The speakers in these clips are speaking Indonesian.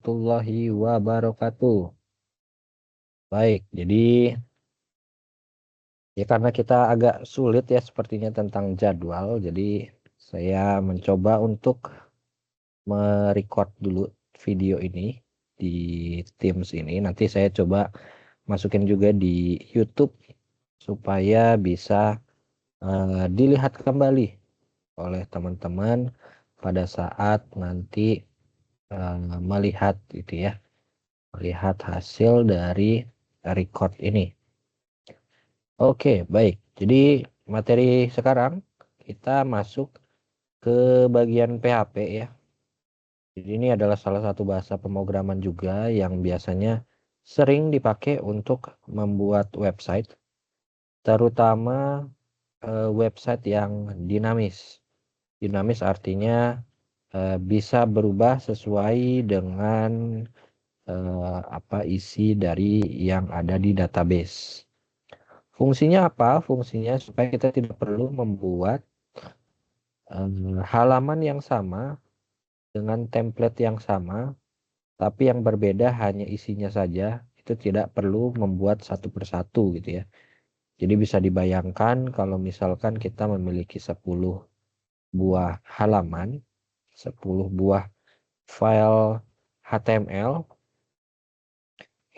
warahmatullahi wabarakatuh. Baik, jadi ya karena kita agak sulit ya sepertinya tentang jadwal, jadi saya mencoba untuk merecord dulu video ini di Teams ini. Nanti saya coba masukin juga di YouTube supaya bisa dilihat kembali oleh teman-teman pada saat nanti melihat gitu ya. Melihat hasil dari record ini. Oke, baik. Jadi materi sekarang kita masuk ke bagian PHP ya. Jadi ini adalah salah satu bahasa pemrograman juga yang biasanya sering dipakai untuk membuat website, terutama website yang dinamis. Dinamis artinya bisa berubah sesuai dengan apa isi dari yang ada di database. Fungsinya apa? Fungsinya supaya kita tidak perlu membuat halaman yang sama dengan template yang sama, tapi yang berbeda hanya isinya saja. Itu tidak perlu membuat satu persatu gitu ya. Jadi bisa dibayangkan kalau misalkan kita memiliki 10 buah halaman, 10 buah file HTML,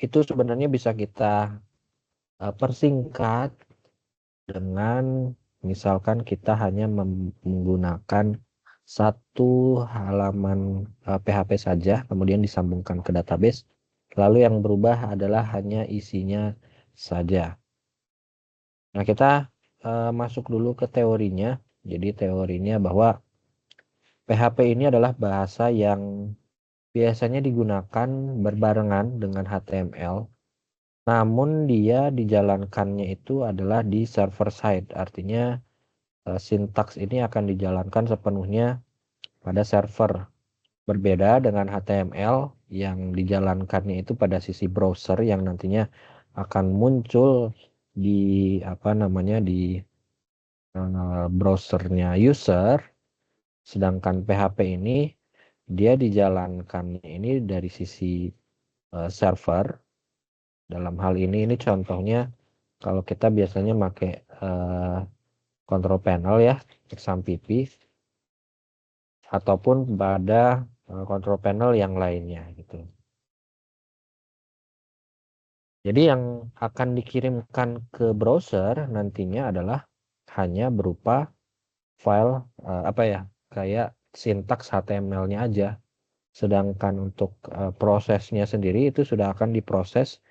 itu sebenarnya bisa kita persingkat dengan misalkan kita hanya menggunakan satu halaman PHP saja, kemudian disambungkan ke database, lalu yang berubah adalah hanya isinya saja. Nah, kita masuk dulu ke teorinya. Jadi teorinya bahwa PHP ini adalah bahasa yang biasanya digunakan berbarengan dengan HTML, namun dia dijalankannya itu adalah di server side, artinya sintaks ini akan dijalankan sepenuhnya pada server. Berbeda dengan HTML yang dijalankannya itu pada sisi browser yang nantinya akan muncul di apa namanya di browsernya user. Sedangkan PHP ini dia dijalankannya ini dari sisi server. Dalam hal ini contohnya kalau kita biasanya pakai control panel ya, XAMPP, ataupun pada control panel yang lainnya gitu. Jadi yang akan dikirimkan ke browser nantinya adalah hanya berupa file apa ya, kayak sintaks HTML-nya aja. Sedangkan untuk prosesnya sendiri itu sudah akan diproses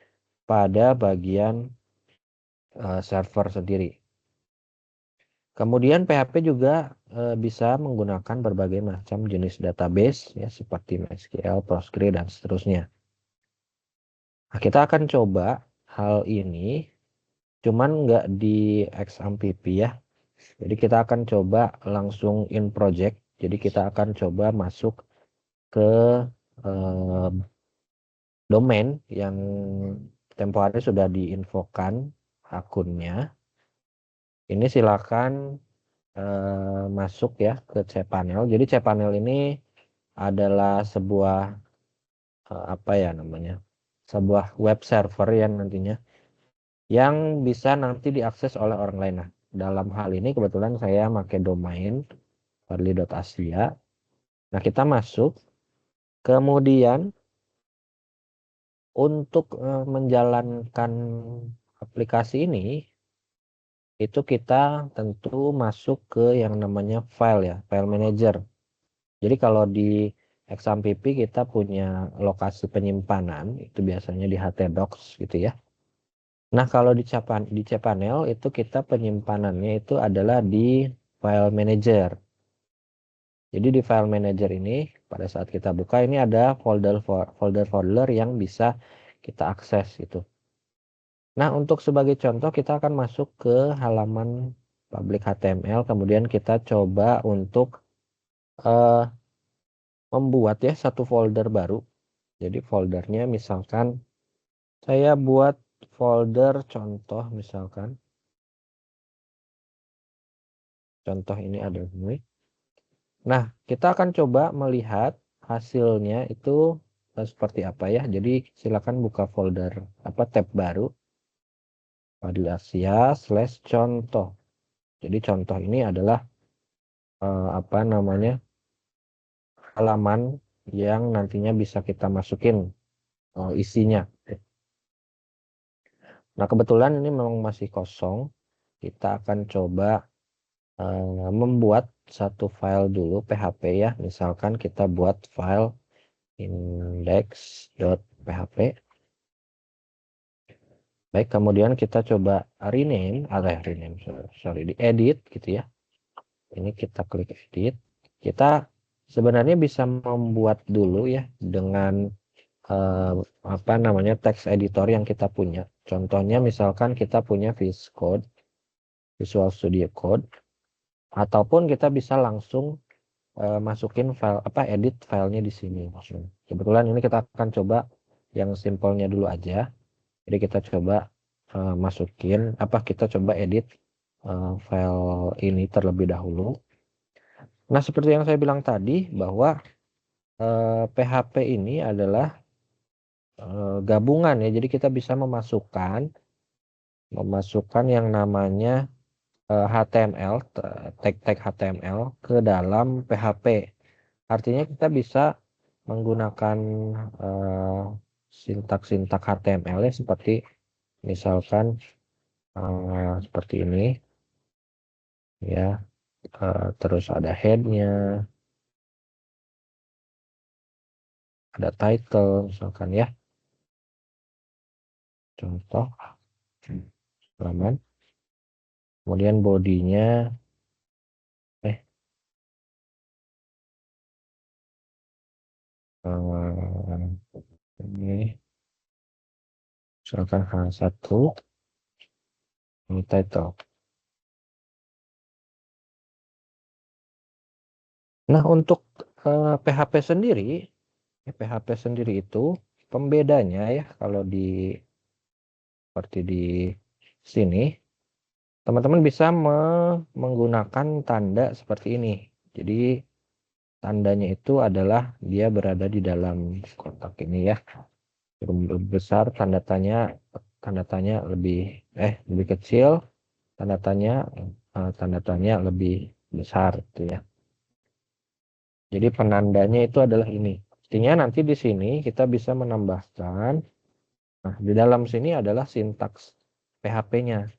pada bagian server sendiri. Kemudian PHP juga bisa menggunakan berbagai macam jenis database ya seperti MySQL, Postgre dan seterusnya. Nah, kita akan coba hal ini, cuman nggak di XAMPP ya. Jadi kita akan coba langsung in project. Jadi kita akan coba masuk ke eh, domain yang tempo hari sudah diinfokan akunnya. Ini silakan masuk ya ke cPanel. Jadi cPanel ini adalah sebuah apa ya namanya? Sebuah web server yang nantinya yang bisa nanti diakses oleh orang lain. Nah, dalam hal ini kebetulan saya pakai domain fadli.asia. Nah, kita masuk. Kemudian untuk menjalankan aplikasi ini itu kita tentu masuk ke yang namanya file ya, file manager. Jadi kalau di XAMPP kita punya lokasi penyimpanan itu biasanya di htdocs gitu ya. Nah, kalau di cPanel itu kita penyimpanannya itu adalah di file manager. Jadi di file manager ini pada saat kita buka ini ada folder-folder yang bisa kita akses gitu. Nah, untuk sebagai contoh kita akan masuk ke halaman public HTML, kemudian kita coba untuk membuat ya satu folder baru. Jadi foldernya misalkan saya buat folder contoh misalkan. Contoh ini ada ini. Nah, kita akan coba melihat hasilnya itu seperti apa ya. Jadi silakan buka folder tab baru Padilla/contoh. Jadi contoh ini adalah halaman yang nantinya bisa kita masukin isinya. Nah, kebetulan ini memang masih kosong. Kita akan coba membuat satu file dulu PHP ya. Misalkan kita buat file index.php. Baik, kemudian kita coba diedit gitu ya. Ini kita klik edit. Kita sebenarnya bisa membuat dulu ya dengan text editor yang kita punya. Contohnya misalkan kita punya VS Code, Visual Studio Code, ataupun kita bisa langsung masukin file edit filenya di sini. Kebetulan ini kita akan coba yang simpelnya dulu aja. Jadi kita coba kita coba edit file ini terlebih dahulu. Nah, seperti yang saya bilang tadi bahwa PHP ini adalah gabungan ya. Jadi kita bisa memasukkan yang namanya HTML, tag-tag HTML ke dalam PHP. Artinya kita bisa menggunakan sintak-sintak HTML ya, seperti misalkan seperti ini ya. Terus ada head-nya, ada title misalkan ya. Contoh halaman. Kemudian bodinya ini misalkan H1 ini title. Nah, untuk PHP sendiri itu pembedanya ya, kalau seperti di sini teman-teman bisa menggunakan tanda seperti ini. Jadi tandanya itu adalah dia berada di dalam kotak ini ya. Lebih besar tanda tanya lebih kecil, tanda tanya lebih besar gitu ya. Jadi penandanya itu adalah ini. Artinya nanti di sini kita bisa menambahkan, nah di dalam sini adalah sintaks PHP-nya.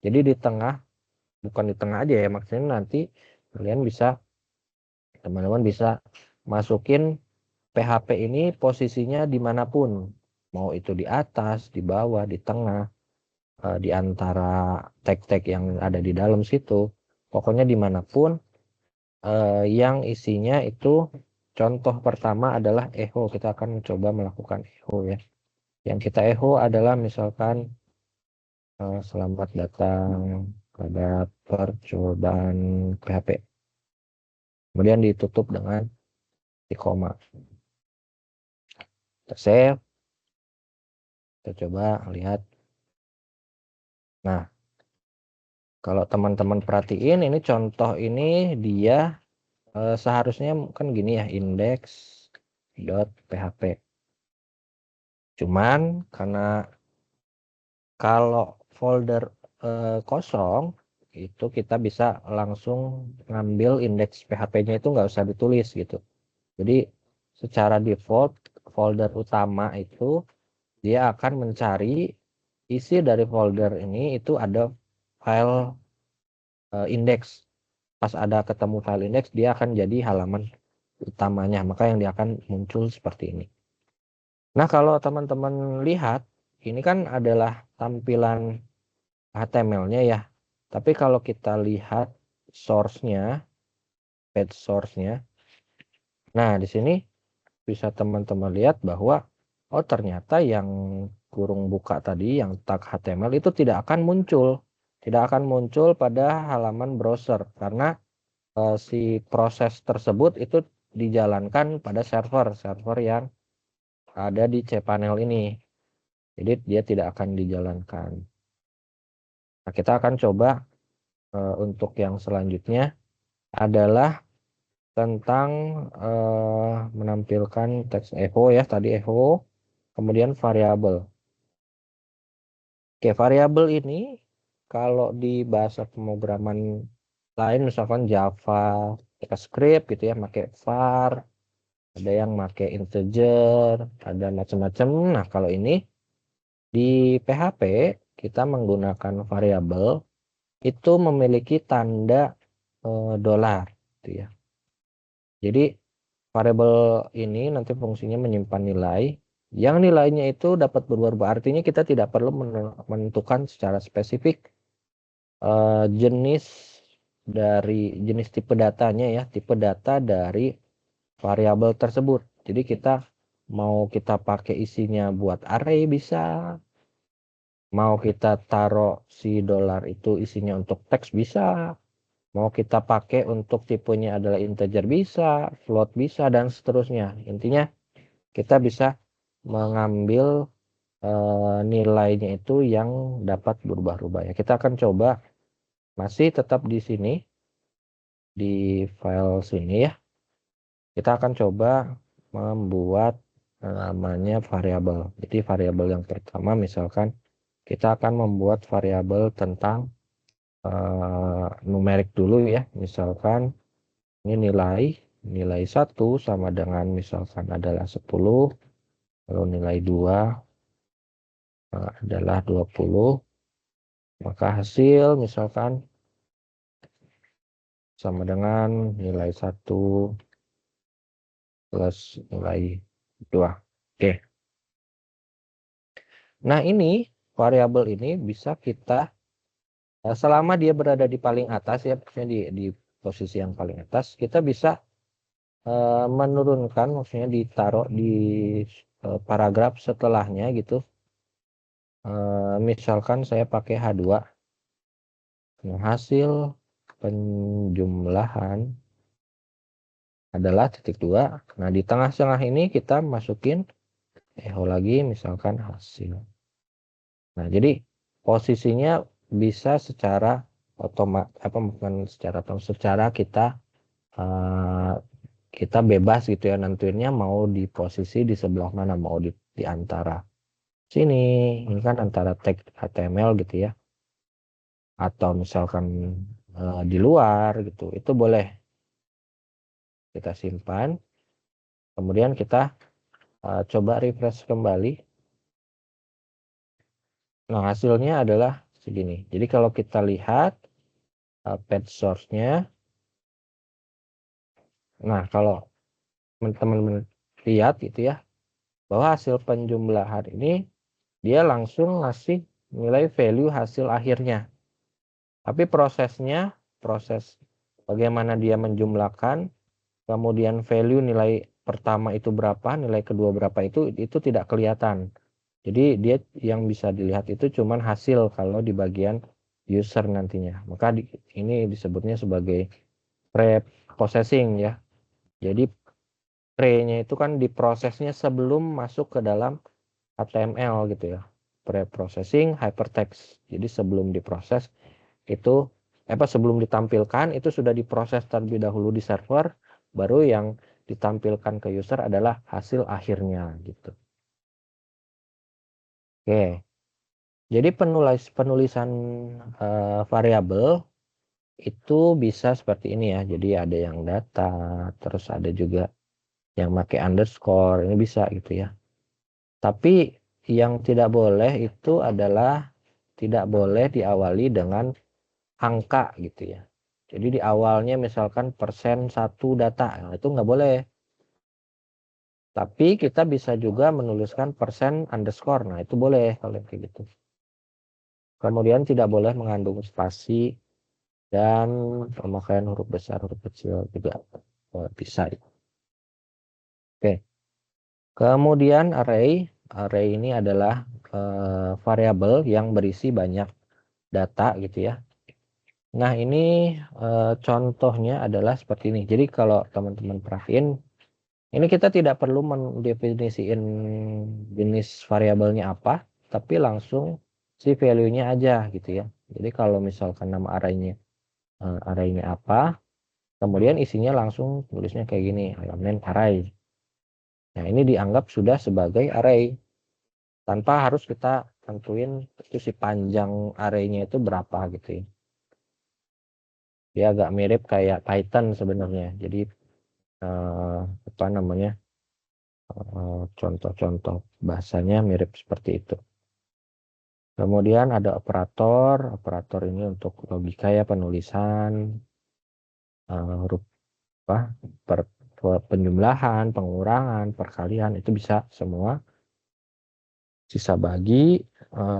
Jadi di tengah, bukan di tengah aja ya, maksudnya nanti teman-teman bisa masukin PHP ini posisinya dimanapun. Mau itu di atas, di bawah, di tengah, di antara tag-tag yang ada di dalam situ. Pokoknya dimanapun yang isinya itu, contoh pertama adalah echo. Kita akan coba melakukan echo ya. Yang kita echo adalah misalkan selamat datang pada percobaan PHP. Kemudian ditutup dengan di koma. Kita save. Kita coba lihat. Nah, kalau teman-teman perhatiin ini contoh ini dia seharusnya kan gini ya, index.php. Cuman karena kalau folder kosong itu kita bisa langsung ngambil indeks PHP-nya, itu nggak usah ditulis gitu. Jadi secara default folder utama itu dia akan mencari isi dari folder ini, itu ada file indeks. Pas ada ketemu file indeks, dia akan jadi halaman utamanya, maka yang dia akan muncul seperti ini. Nah, kalau teman-teman lihat ini kan adalah tampilan HTML-nya ya. Tapi kalau kita lihat source-nya, page source-nya, nah di sini bisa teman-teman lihat bahwa ternyata yang kurung buka tadi, yang tag HTML itu tidak akan muncul pada halaman browser, karena si proses tersebut itu dijalankan pada server yang ada di cPanel ini. Jadi dia tidak akan dijalankan. Nah, kita akan coba untuk yang selanjutnya adalah tentang menampilkan teks echo ya, tadi echo, kemudian variabel. Oke, variabel ini kalau di bahasa pemrograman lain misalkan Java, JavaScript gitu ya, pakai var, ada yang pakai integer, ada macam-macam. Nah, kalau ini di PHP kita menggunakan variabel itu memiliki tanda dolar gitu ya. Jadi variabel ini nanti fungsinya menyimpan nilai yang nilainya itu dapat berubah-ubah. Artinya kita tidak perlu menentukan secara spesifik jenis tipe datanya ya, tipe data dari variabel tersebut. Jadi kita mau kita pakai isinya buat array bisa, mau kita taruh si dolar itu isinya untuk teks bisa, mau kita pakai untuk tipenya adalah integer bisa, float bisa, dan seterusnya. Intinya kita bisa mengambil nilainya itu yang dapat berubah-ubah ya. Kita akan coba masih tetap di sini di file sini ya. Kita akan coba membuat namanya variabel. Jadi variabel yang pertama misalkan kita akan membuat variabel tentang numerik dulu ya. Misalkan ini nilai 1 sama dengan misalkan adalah 10, lalu nilai 2 adalah 20, maka hasil misalkan sama dengan nilai 1 plus nilai 2. Oke. Nah, ini variabel ini bisa kita selama dia berada di paling atas ya, maksudnya di posisi yang paling atas, kita bisa menurunkan, maksudnya ditaruh di paragraf setelahnya gitu. Misalkan saya pakai H2. Nah, hasil penjumlahan adalah titik 2. Nah, di tengah-tengah ini kita masukin echo lagi misalkan hasil. Nah, jadi posisinya bisa secara secara kita bebas gitu ya, nentuinnya mau di posisi di sebelah mana, mau di antara sini, ini kan antara tag HTML gitu ya, atau misalkan di luar gitu, itu boleh kita simpan. Kemudian kita coba refresh kembali. Nah, hasilnya adalah segini. Jadi kalau kita lihat page source-nya, nah kalau teman-teman lihat gitu ya, bahwa hasil penjumlahan ini dia langsung ngasih nilai value hasil akhirnya. Tapi proses bagaimana dia menjumlahkan, kemudian value nilai pertama itu berapa, nilai kedua berapa itu tidak kelihatan. Jadi dia yang bisa dilihat itu cuman hasil kalau di bagian user nantinya. Maka ini disebutnya sebagai pre-processing ya. Jadi pre-nya itu kan diprosesnya sebelum masuk ke dalam HTML gitu ya. Pre-processing hypertext. Jadi sebelum diproses itu sebelum ditampilkan itu sudah diproses terlebih dahulu di server, baru yang ditampilkan ke user adalah hasil akhirnya gitu. Oke. Jadi penulisan variabel itu bisa seperti ini ya. Jadi ada yang data, terus ada juga yang pakai underscore, ini bisa gitu ya. Tapi yang tidak boleh itu adalah tidak boleh diawali dengan angka gitu ya. Jadi di awalnya misalkan persen 1 data, nah itu nggak boleh. Tapi kita bisa juga menuliskan persen underscore, nah itu boleh kalau kayak gitu. Kemudian tidak boleh mengandung spasi dan pemakaian huruf besar, huruf kecil juga bisa. Oke. Kemudian array ini adalah variabel yang berisi banyak data gitu ya. Nah, ini contohnya adalah seperti ini. Jadi kalau teman-teman perhatiin, ini kita tidak perlu mendefinisikan jenis variabelnya apa, tapi langsung si value-nya aja gitu ya. Jadi kalau misalkan nama array-nya apa, Kemudian isinya langsung tulisnya kayak gini, elemen array. Nah, ini dianggap sudah sebagai array. Tanpa harus kita tentuin itu si panjang array-nya itu berapa gitu ya. Dia agak mirip kayak Python sebenarnya. Jadi apa namanya, contoh-contoh bahasanya mirip seperti itu. Kemudian ada operator ini untuk logika ya, penulisan, huruf penjumlahan, pengurangan, perkalian, itu bisa semua. Sisa bagi,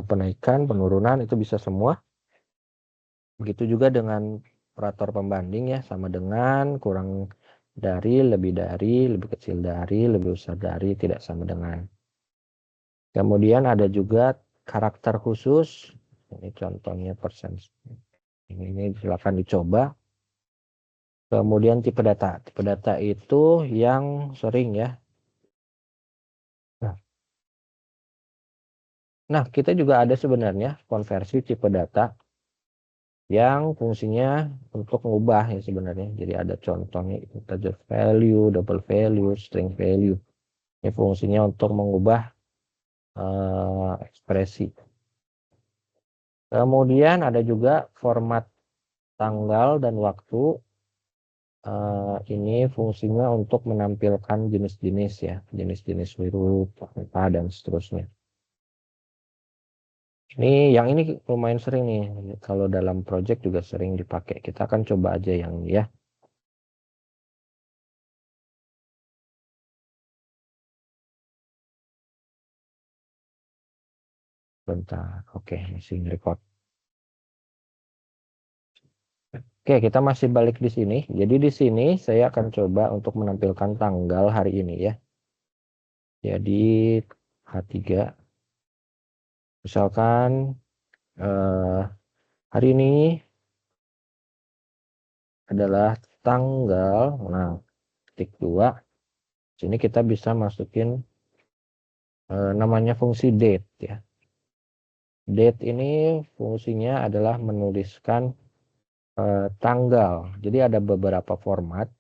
penaikan, penurunan, itu bisa semua. Begitu juga dengan operator pembanding ya, sama dengan, kurang dari, lebih kecil dari, lebih besar dari, tidak sama dengan. Kemudian ada juga karakter khusus. Ini contohnya persen. Ini silakan dicoba. Kemudian tipe data. Tipe data itu yang sering ya. Nah, kita juga ada sebenarnya konversi tipe data yang fungsinya untuk mengubah ya sebenarnya. Jadi ada contohnya integer value, double value, string value. Ini fungsinya untuk mengubah ekspresi. Kemudian ada juga format tanggal dan waktu. Ini fungsinya untuk menampilkan jenis-jenis ya, jenis-jenis huruf, angka, dan seterusnya. Yang ini lumayan sering nih, kalau dalam project juga sering dipakai. Kita akan coba aja yang ini ya. Bentar, oke, masih record. Oke, kita masih balik di sini. Jadi di sini saya akan coba untuk menampilkan tanggal hari ini ya. Jadi H3. Misalkan hari ini adalah tanggal, nah, titik 2. Sini kita bisa masukin namanya fungsi date ya. Date ini fungsinya adalah menuliskan tanggal. Jadi ada beberapa format.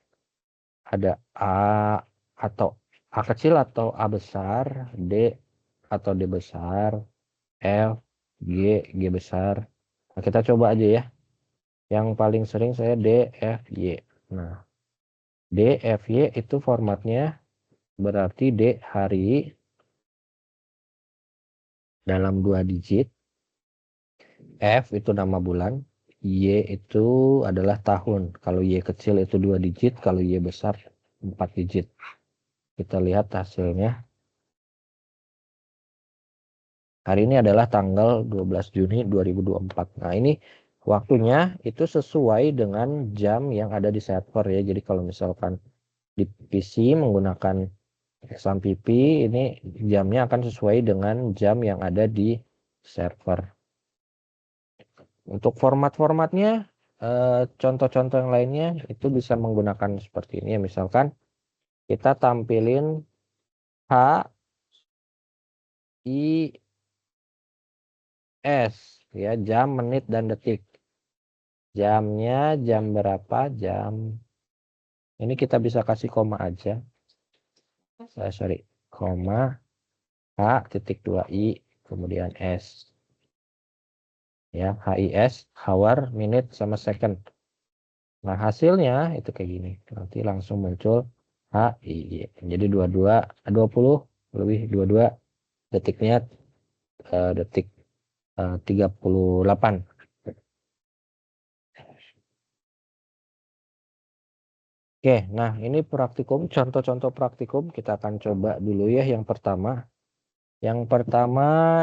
Ada A atau A kecil atau A besar, D atau D besar, F, G besar. Nah, kita coba aja ya. Yang paling sering saya D, F, Y. Nah, D, F, Y itu formatnya berarti D hari dalam 2 digit. F itu nama bulan. Y itu adalah tahun. Kalau Y kecil itu 2 digit. Kalau Y besar 4 digit. Kita lihat hasilnya. Hari ini adalah tanggal 12 Juni 2024. Nah, ini waktunya itu sesuai dengan jam yang ada di server ya. Jadi kalau misalkan di PC menggunakan XAMPP, ini jamnya akan sesuai dengan jam yang ada di server. Untuk format-formatnya, contoh-contoh yang lainnya itu bisa menggunakan seperti ini ya. Misalkan kita tampilin H, I, S ya, jam, menit, dan detik. Jamnya jam berapa, jam. Ini kita bisa kasih koma aja. Sorry, koma, H titik 2I, kemudian S. Ya, HIS, hour, minute, sama second. Nah, hasilnya itu kayak gini. Nanti langsung muncul HIY. Jadi 20 lebih 22 detiknya detik 38. Oke, nah ini praktikum, contoh-contoh praktikum kita akan coba dulu ya. Yang pertama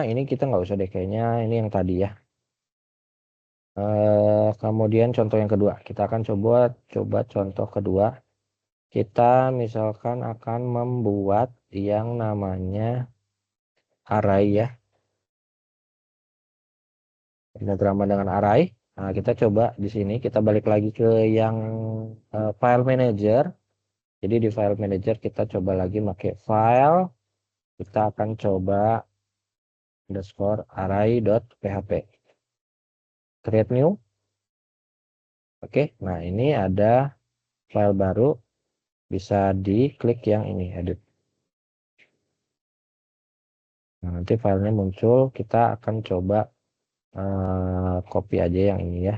ini kita nggak usah deh kayaknya, ini yang tadi ya. Kemudian contoh yang kedua, kita akan coba contoh kedua. Kita misalkan akan membuat yang namanya array ya. Pemrograman dengan array. Nah, kita coba di sini, kita balik lagi ke yang file manager. Jadi di file manager kita coba lagi pakai file. Kita akan coba underscore array.php. Create new. Oke, nah ini ada file baru, bisa diklik yang ini, edit. Nah, nanti filenya muncul, kita akan coba copy aja yang ini ya.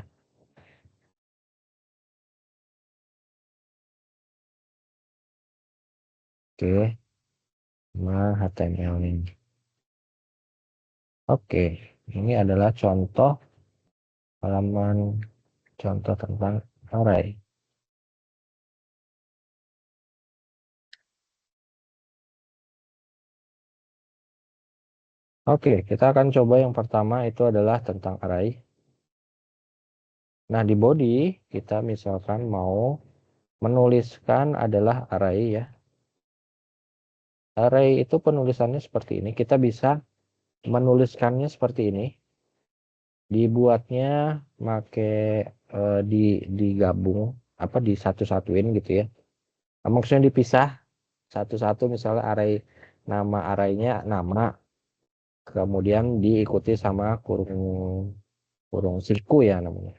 Oke, sama HTML ini. Oke, ini adalah contoh halaman contoh tentang array. Oke, kita akan coba yang pertama itu adalah tentang array. Nah, di body kita misalkan mau menuliskan adalah array ya. Array itu penulisannya seperti ini. Kita bisa menuliskannya seperti ini. Dibuatnya pakai digabung apa disatu-satuin gitu ya. Maksudnya dipisah satu-satu, misalnya array, nama arraynya nama, kemudian diikuti sama kurung siku ya namanya.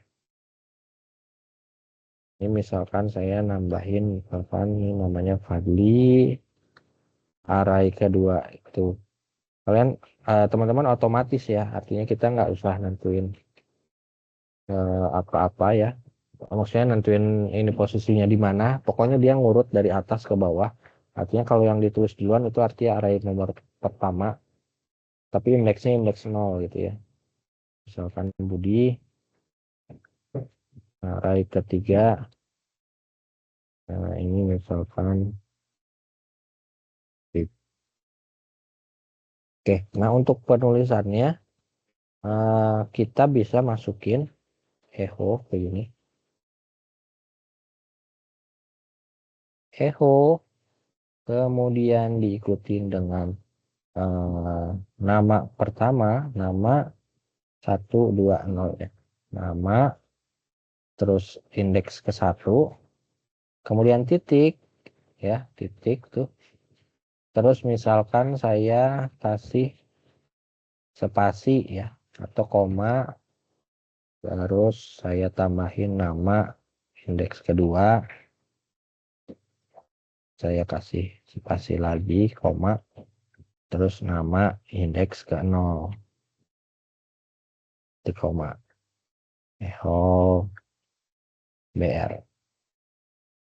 Ini misalkan saya nambahin, misalkan ini namanya Fadli, array kedua itu. Kalian teman-teman otomatis ya, artinya kita nggak usah nentuin apa-apa ya. Maksudnya nentuin ini posisinya di mana, pokoknya dia ngurut dari atas ke bawah. Artinya kalau yang ditulis duluan itu artinya array nomor pertama, tapi indeksnya indeks 0 gitu ya. Misalkan Budi, array ketiga, nah ini misalkan oke. Nah untuk penulisannya kita bisa masukin echo begini, echo, kemudian diikutin dengan nama pertama, nama 120 ya, nama, terus indeks ke 1, kemudian titik ya, titik tuh, terus misalkan saya kasih spasi ya atau koma, terus saya tambahin nama indeks kedua, saya kasih spasi lagi koma, terus nama indeks ke 0 di koma echo br.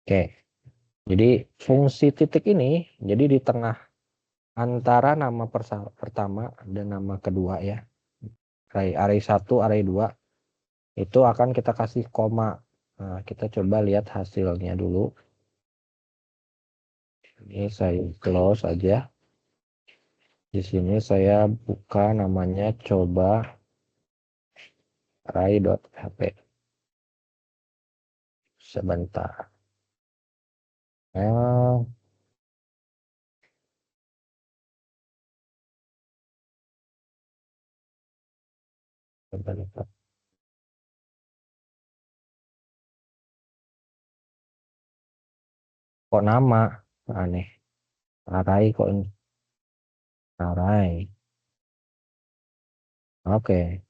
Oke, jadi fungsi titik ini jadi di tengah antara nama pertama dan nama kedua ya, array 1 array 2 itu akan kita kasih koma. Nah, kita coba lihat hasilnya dulu. Ini saya close aja. Di sini saya buka namanya coba array.php. Sebentar. Sebentar. Kok nama aneh, array kok ini array. Oke.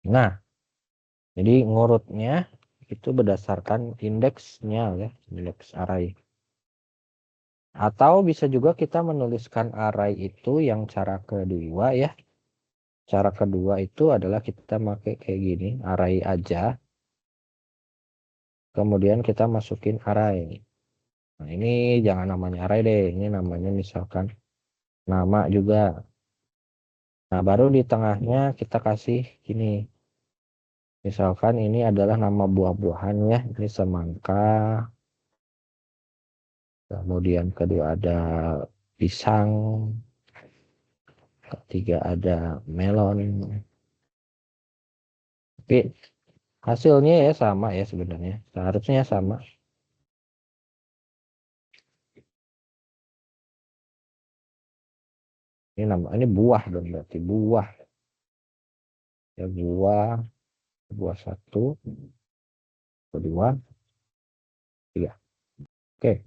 Nah, jadi ngurutnya itu berdasarkan indeksnya ya, indeks array. Atau bisa juga kita menuliskan array itu yang cara kedua ya. Cara kedua itu adalah kita pakai kayak gini, array aja. Kemudian kita masukin array. Nah, ini jangan namanya array deh, ini namanya misalkan nama juga. Nah, baru di tengahnya kita kasih gini. Misalkan ini adalah nama buah-buahan ya, ini semangka. Kemudian kedua ada pisang. Ketiga ada melon. Tapi hasilnya ya sama ya sebenarnya. Seharusnya sama. Ini buah dong, berarti buah. Ya buah satu, kedua, tiga. Oke,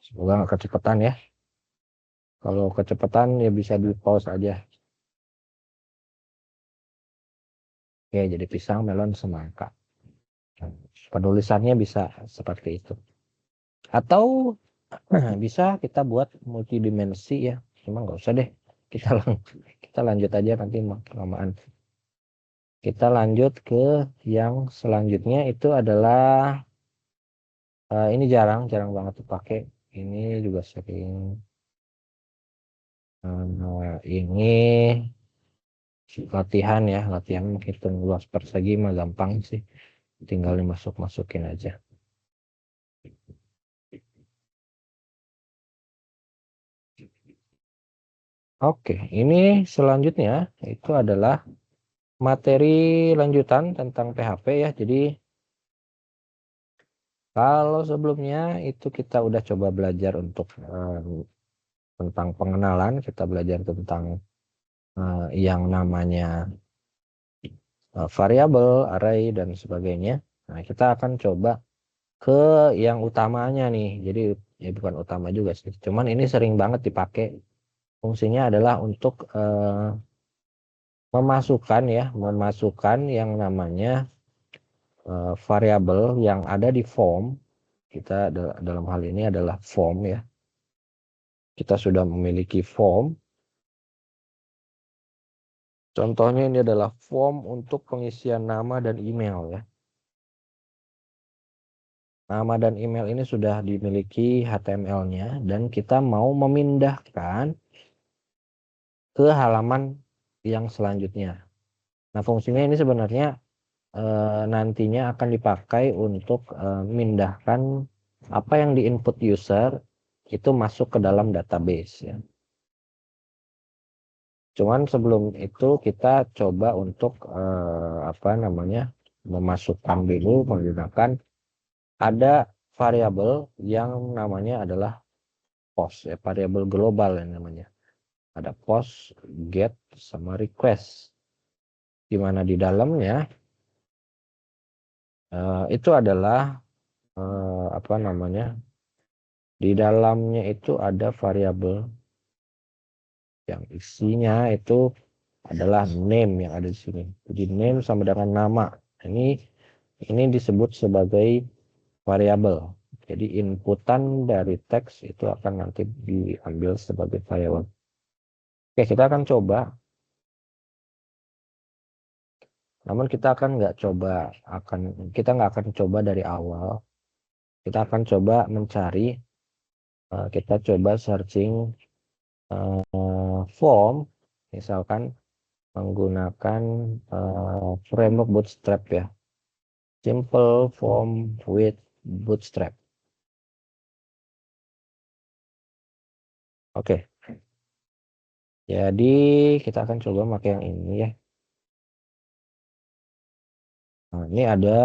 semoga nggak kecepatan ya. Kalau kecepatan ya bisa di pause aja. Oke, jadi pisang, melon, semangka. Penulisannya bisa seperti itu. Atau bisa kita buat multidimensi ya. Cuma nggak usah deh. Kita lanjut aja nanti kelamaan. Kita lanjut ke yang selanjutnya itu adalah ini jarang banget dipakai. Ini juga sering. Ini latihan ya, latihan menghitung luas persegi mah gampang sih. Tinggal dimasuk-masukin aja. Oke, ini selanjutnya itu adalah materi lanjutan tentang PHP ya. Jadi kalau sebelumnya itu kita udah coba belajar untuk tentang pengenalan, kita belajar tentang yang namanya variabel, array dan sebagainya. Nah, kita akan coba ke yang utamanya nih. Jadi ya bukan utama juga sih. Cuman ini sering banget dipakai. Fungsinya adalah untuk memasukkan yang namanya variabel yang ada di form. Kita dalam hal ini adalah form ya. Kita sudah memiliki form. Contohnya ini adalah form untuk pengisian nama dan email ya. Nama dan email ini sudah dimiliki HTML-nya dan kita mau memindahkan ke halaman yang selanjutnya. Nah, fungsinya ini sebenarnya nantinya akan dipakai untuk memindahkan apa yang di-input user itu masuk ke dalam database ya. Cuman sebelum itu kita coba untuk memasukkan dulu menggunakan ada variabel yang namanya adalah post ya, variabel global yang namanya. Ada post, get sama request. Di mana di dalamnya itu adalah di dalamnya itu ada variabel yang isinya itu adalah name yang ada di sini. Jadi name sama dengan nama. Ini disebut sebagai variabel. Jadi inputan dari teks itu akan nanti diambil sebagai variabel. Oke, kita akan coba. Namun kita nggak akan coba dari awal. Kita akan coba mencari. Kita coba searching form, misalkan menggunakan framework Bootstrap ya. Simple form with Bootstrap. Oke. Jadi kita akan coba pakai yang ini ya. Nah, ini ada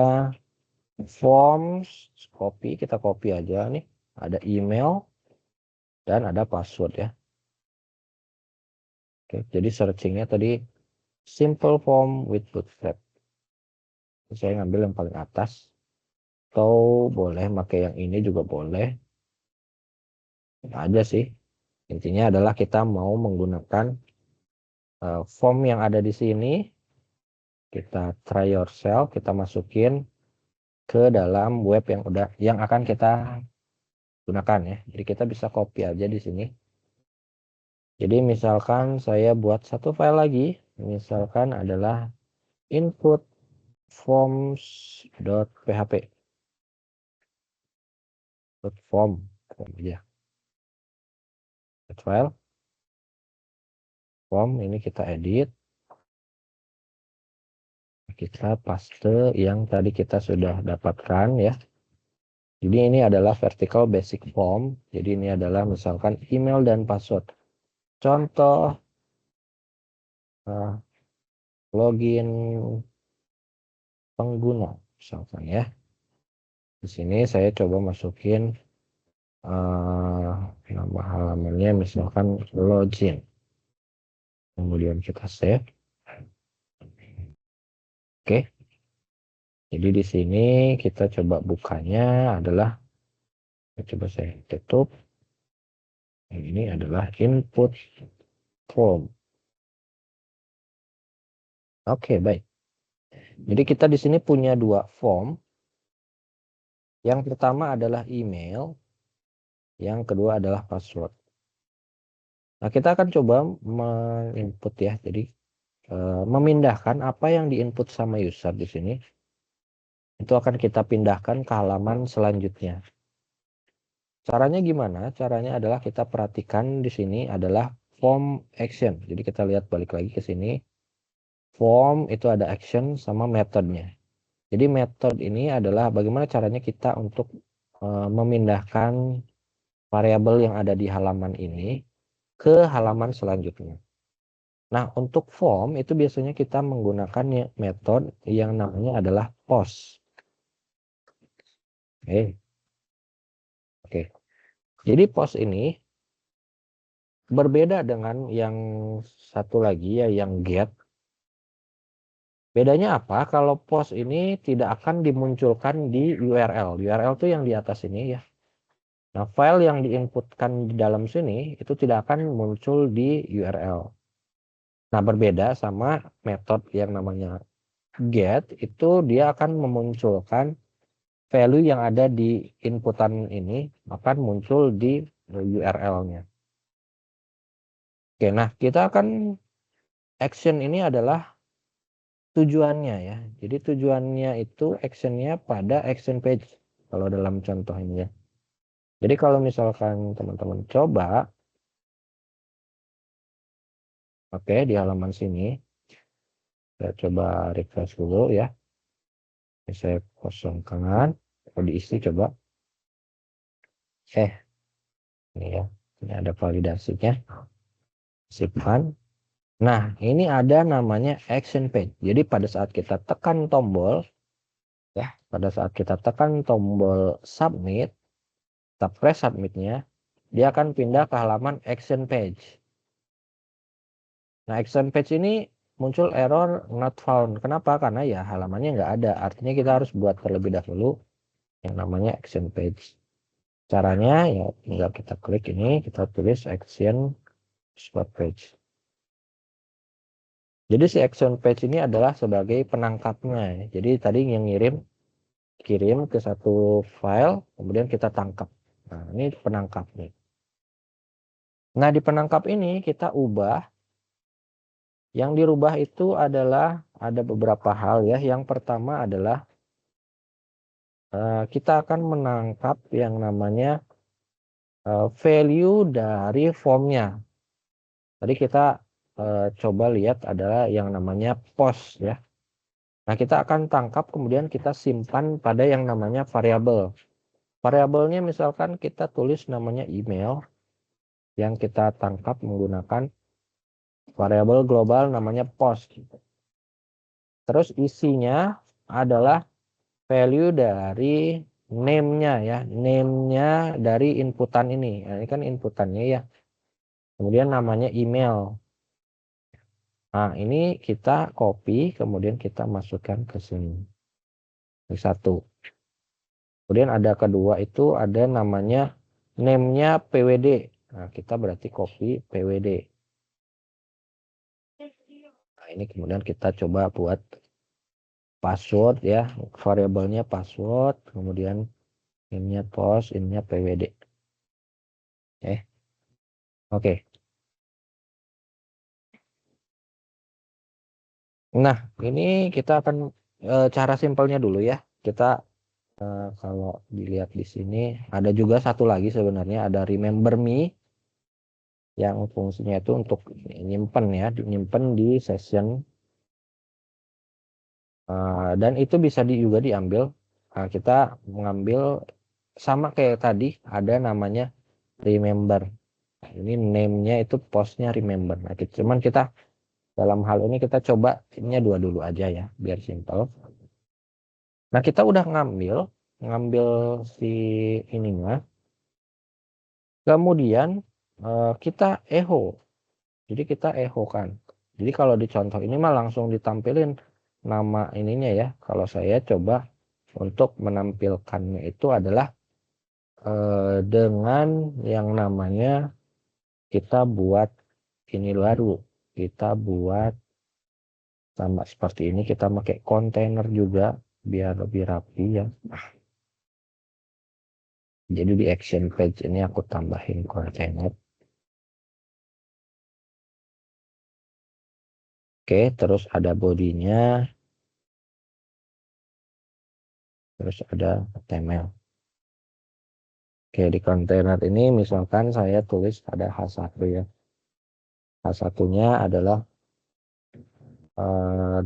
forms, kita copy aja nih. Ada email dan ada password ya. Oke, jadi searchingnya tadi simple form with Bootstrap. Saya ngambil yang paling atas. Atau boleh pakai yang ini juga boleh. Aja sih. Intinya adalah kita mau menggunakan form yang ada di sini. Kita try yourself, kita masukin ke dalam web yang akan kita gunakan ya. Jadi kita bisa copy aja di sini. Jadi misalkan saya buat satu file lagi, misalkan adalah input forms.php. Form aja. File form ini kita edit. Kita paste yang tadi kita sudah dapatkan ya. Jadi ini adalah vertical basic form. Jadi ini adalah misalkan email dan password. Contoh login pengguna misalkan ya. Di sini saya coba masukin nama halamannya misalkan login. Kemudian kita save. Oke. Jadi di sini kita coba bukanya adalah coba saya tutup. Ini adalah input form. Oke, baik. Jadi kita di sini punya dua form. Yang pertama adalah email, yang kedua adalah password. Nah, kita akan coba menginput ya. Jadi memindahkan apa yang diinput sama user di sini. Itu akan kita pindahkan ke halaman selanjutnya. Caranya gimana? Caranya adalah kita perhatikan di sini adalah form action. Jadi kita lihat balik lagi ke sini. Form itu ada action sama metodenya. Jadi metode ini adalah bagaimana caranya kita untuk memindahkan variabel yang ada di halaman ini ke halaman selanjutnya. Nah, untuk form itu biasanya kita menggunakan metode yang namanya adalah post. Oke. Jadi post ini berbeda dengan yang satu lagi ya, yang get. Bedanya apa? Kalau post ini tidak akan dimunculkan di URL. URL itu yang di atas ini ya. Nah, file yang diinputkan di dalam sini itu tidak akan muncul di URL. Nah, berbeda sama metode yang namanya get, itu dia akan memunculkan value yang ada di inputan ini akan muncul di URL-nya. Oke, nah kita akan action ini adalah tujuannya ya. Jadi tujuannya itu actionnya pada action page kalau dalam contoh ini ya. Jadi kalau misalkan teman-teman coba, oke, di halaman sini, saya coba refresh dulu ya. Ini saya kosongkan, kalau diisi coba. Ini ya, ini ada validasinya. Simpan. Nah, ini ada namanya action page. Jadi pada saat kita tekan tombol, ya, pada saat kita tekan tombol submit, kita press submitnya, dia akan pindah ke halaman action page. Nah, action page ini muncul error not found. Kenapa? Karena ya halamannya nggak ada. Artinya kita harus buat terlebih dahulu yang namanya action page. Caranya ya tinggal kita klik ini, kita tulis action spot page. Jadi si action page ini adalah sebagai penangkapnya. Jadi tadi yang kirim ke satu file, kemudian kita tangkap. Nah, ini penangkapnya. Nah, di penangkap ini kita ubah. Yang dirubah itu adalah ada beberapa hal ya. Yang pertama adalah kita akan menangkap yang namanya value dari formnya. Tadi kita coba lihat adalah yang namanya post ya. Nah, kita akan tangkap kemudian kita simpan pada yang namanya variabel. Variabelnya misalkan kita tulis namanya email yang kita tangkap menggunakan variabel global namanya post. Terus isinya adalah value dari name-nya ya, name-nya dari inputan ini. Nah, ini kan inputannya ya. Kemudian namanya email. Nah, ini kita copy, kemudian kita masukkan ke sini. Ini satu. Kemudian ada kedua itu ada namanya name-nya PWD. Nah, kita berarti copy PWD. Nah, ini kemudian kita coba buat password ya, variabelnya password, kemudian ininya post, ininya PWD. Oke. Nah, ini kita akan cara simpelnya dulu ya. Kita kalau dilihat di sini ada juga satu lagi sebenarnya, ada remember me yang fungsinya itu untuk nyimpen ya, nyimpen di session dan itu bisa juga diambil. Nah, kita mengambil sama kayak tadi ada namanya remember. Ini name-nya itu postnya remember. Nah, cuman kita dalam hal ini kita coba ini dua dulu aja ya, biar simple. Nah, kita udah ngambil si ininya. Kemudian kita echo. Jadi kita echo kan. Jadi kalau di contoh ini mah langsung ditampilin nama ininya ya. Kalau saya coba untuk menampilkannya itu adalah dengan yang namanya kita buat ini baru. Kita buat Sama seperti ini kita pakai kontainer juga biar lebih rapi ya. Jadi di action page ini aku tambahin kontainer. Oke, terus ada bodinya, terus ada HTML. Oke, di kontainer ini misalkan saya tulis ada H1 ya. H1-nya adalah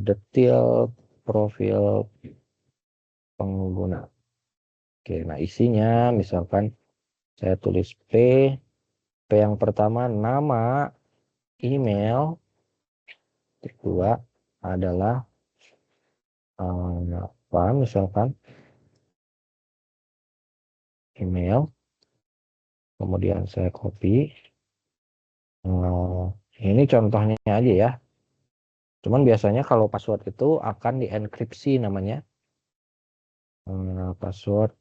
detail profil pengguna. Oke, nah isinya misalkan saya tulis P yang pertama nama, email, kedua adalah apa misalkan email, kemudian saya copy. Ini contohnya aja ya. Cuman biasanya kalau password itu akan dienkripsi namanya. Password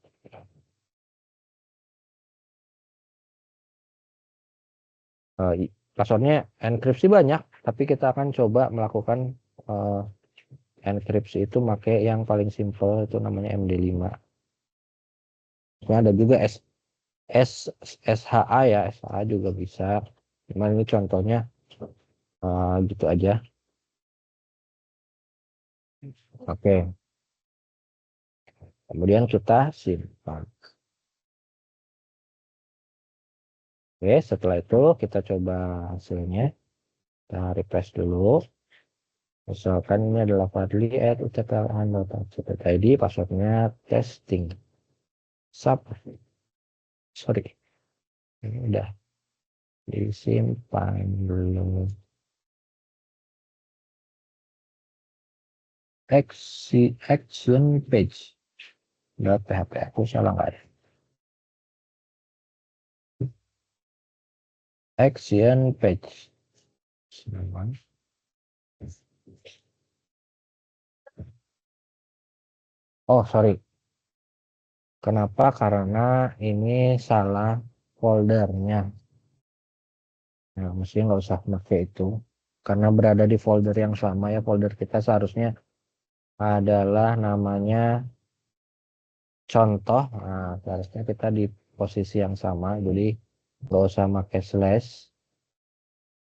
passwordnya enkripsi banyak, tapi kita akan coba melakukan enkripsi itu pakai yang paling simple itu namanya MD5. Nah, ada juga SHA ya, SHA juga bisa. Cuman ini contohnya gitu aja. Oke. Kemudian kita simpan. Oke, setelah itu kita coba hasilnya. Kita refresh dulu. Misalkan ini adalah fadli@utplhan.co.id, passwordnya testing. Sorry, ini udah disimpan dulu. Action page. Udah PHP aku salah nggak ya? Action page. Oh, sorry. Kenapa? Karena ini salah foldernya. Nah, mesti nggak usah pakai itu. Karena berada di folder yang sama ya. Folder kita seharusnya adalah namanya contoh. Nah, seharusnya kita di posisi yang sama. Jadi nggak usah pakai slash.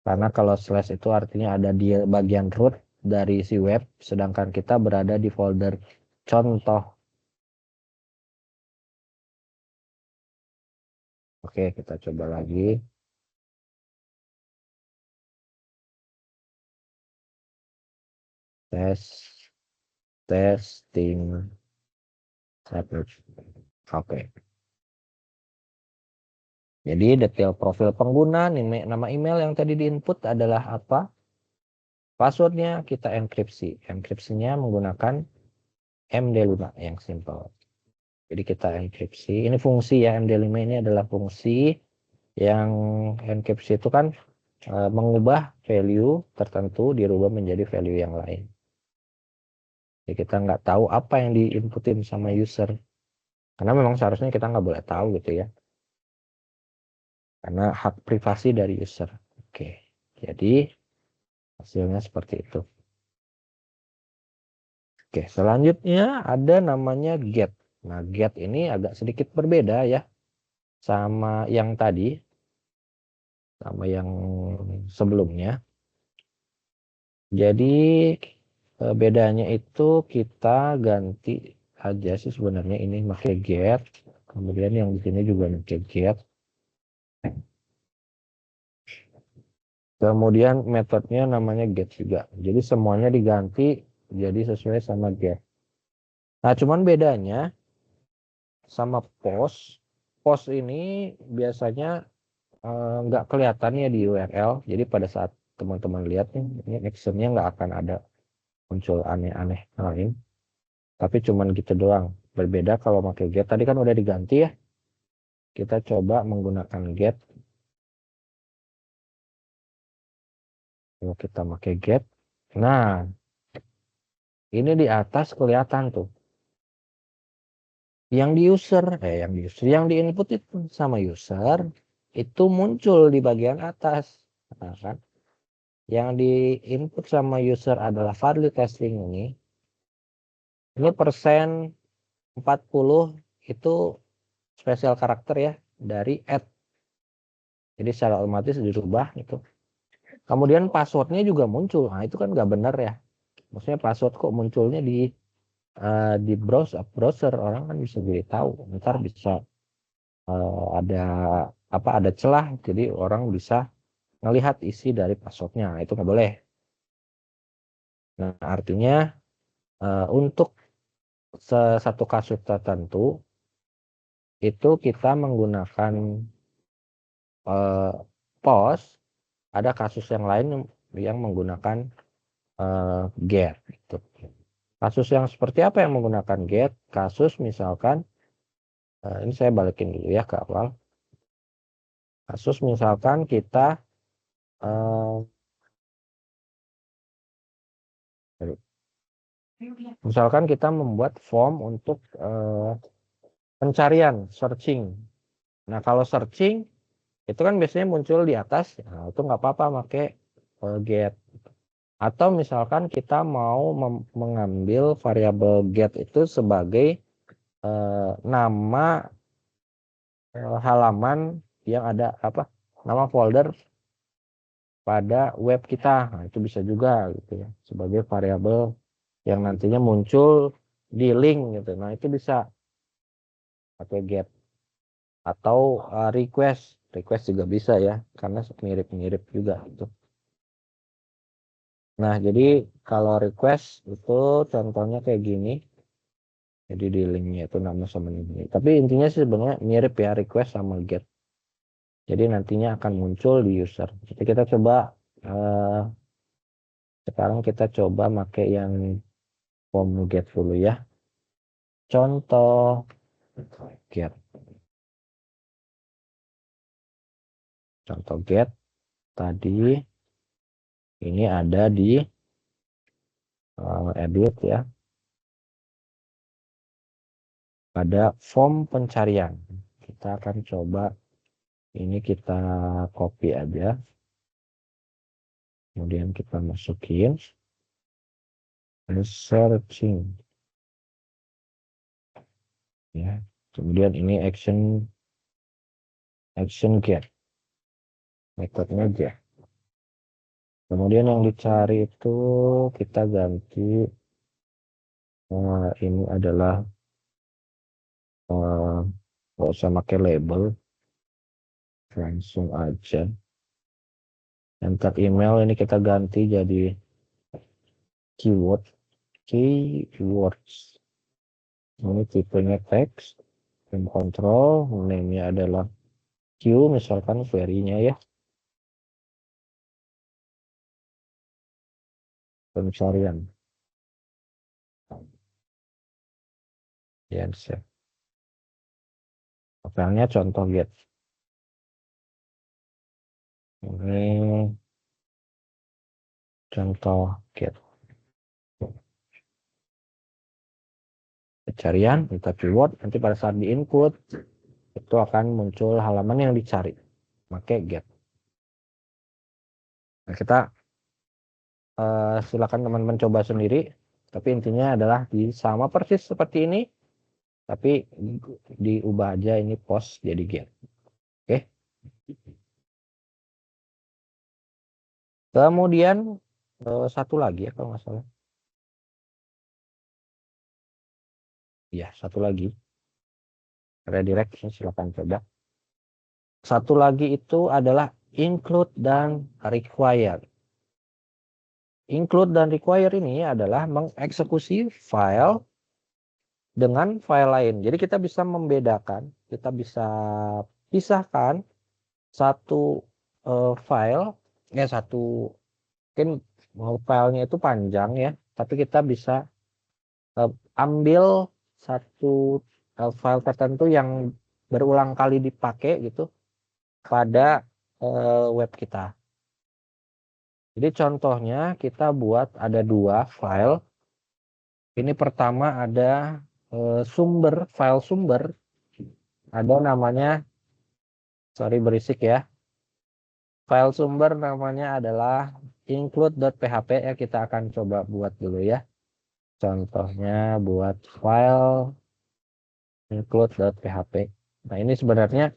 Karena kalau slash itu artinya ada di bagian root dari si web. Sedangkan kita berada di folder contoh. Oke, kita coba lagi. Testing. Oke. Jadi detail profil pengguna, nama email yang tadi diinput adalah apa? Passwordnya kita enkripsi. Enkripsinya menggunakan MD5 yang simple. Jadi kita enkripsi. Ini fungsi ya, MD5 ini adalah fungsi yang enkripsi itu kan mengubah value tertentu dirubah menjadi value yang lain. Jadi kita nggak tahu apa yang diinputin sama user. Karena memang seharusnya kita nggak boleh tahu gitu ya. Karena hak privasi dari user. Oke, jadi hasilnya seperti itu. Oke, selanjutnya ada namanya get. Nah, get ini agak sedikit berbeda ya sama yang tadi, sama yang sebelumnya. Jadi bedanya itu kita ganti aja sih sebenarnya ini pakai get. Kemudian yang di sini juga pakai get. Kemudian metodenya namanya get juga. Jadi semuanya diganti jadi sesuai sama get. Nah, cuman bedanya sama post. Post ini biasanya nggak kelihatan ya di URL. Jadi pada saat teman-teman lihat nih, ini actionnya nggak akan ada muncul aneh-aneh lain. Tapi cuman gitu doang. Berbeda kalau pakai get. Tadi kan udah diganti ya. Kita coba menggunakan get. Kalau kita pakai get. Nah, ini di atas kelihatan tuh. Yang yang di input itu sama user itu muncul di bagian atas. Nah, kan? yang di input sama user adalah value testing ini persen 40 itu spesial karakter ya dari add. Jadi secara otomatis dirubah itu. Kemudian passwordnya juga muncul. Nah itu kan nggak benar ya. Maksudnya password kok munculnya di browser, orang kan bisa jadi tahu. Ntar bisa ada ada celah. Jadi orang bisa ngelihat isi dari passwordnya. Nah, itu nggak boleh. Nah artinya untuk satu kasus tertentu itu kita menggunakan post, ada kasus yang lain yang menggunakan get. Gitu. Kasus yang seperti apa yang menggunakan get? Kasus misalkan, ini saya balikin dulu ya ke awal. Kasus misalkan kita membuat form untuk pencarian, searching. Nah kalau searching itu kan biasanya muncul di atas, nah, itu nggak apa-apa pakai get. Atau misalkan kita mau mengambil variabel get itu sebagai nama halaman yang ada nama folder pada web kita. Nah, itu bisa juga gitu ya sebagai variabel yang nantinya muncul di link gitu. Nah, itu bisa pakai get atau request juga bisa ya karena mirip-mirip juga gitu. Nah, jadi kalau request itu contohnya kayak gini. Jadi di linknya itu nama sama ini. Tapi intinya sih sebenarnya mirip ya request sama get. Jadi nantinya akan muncul di user. Jadi kita coba sekarang kita coba pakai yang form get dulu ya. Contoh get. Contoh get tadi ini ada di edit ya. Pada form pencarian. Kita akan coba ini kita copy aja. Kemudian kita masukin searching. Ya. Kemudian ini action get. Metodenya aja. Kemudian yang dicari itu kita ganti ini adalah nggak usah pakai label, langsung aja. Enter email ini kita ganti jadi keywords. Ini tipenya text, control, name-nya adalah Q, misalkan query-nya ya. Pencarian. Ya, save. Filenya contoh get. Ini contoh get. Pencarian, kita keyword, nanti pada saat di input itu akan muncul halaman yang dicari. Pakai get. Nah, kita silakan teman-teman coba sendiri. Tapi intinya adalah sama persis seperti ini. Tapi diubah aja ini post jadi get. Oke. Kemudian satu lagi ya kalau nggak salah. Ya, satu lagi. Redirect, silakan coba. Satu lagi itu adalah include dan require. Include dan require ini adalah mengeksekusi file dengan file lain. Jadi kita bisa membedakan, kita bisa pisahkan satu file, mungkin filenya itu panjang ya, tapi kita bisa ambil satu file tertentu yang berulang kali dipakai gitu pada web kita. Jadi contohnya kita buat ada 2 file. Ini pertama ada file sumber. Ada namanya, sorry berisik ya. File sumber namanya adalah include.php ya, kita akan coba buat dulu ya. Contohnya buat file include.php. Nah, ini sebenarnya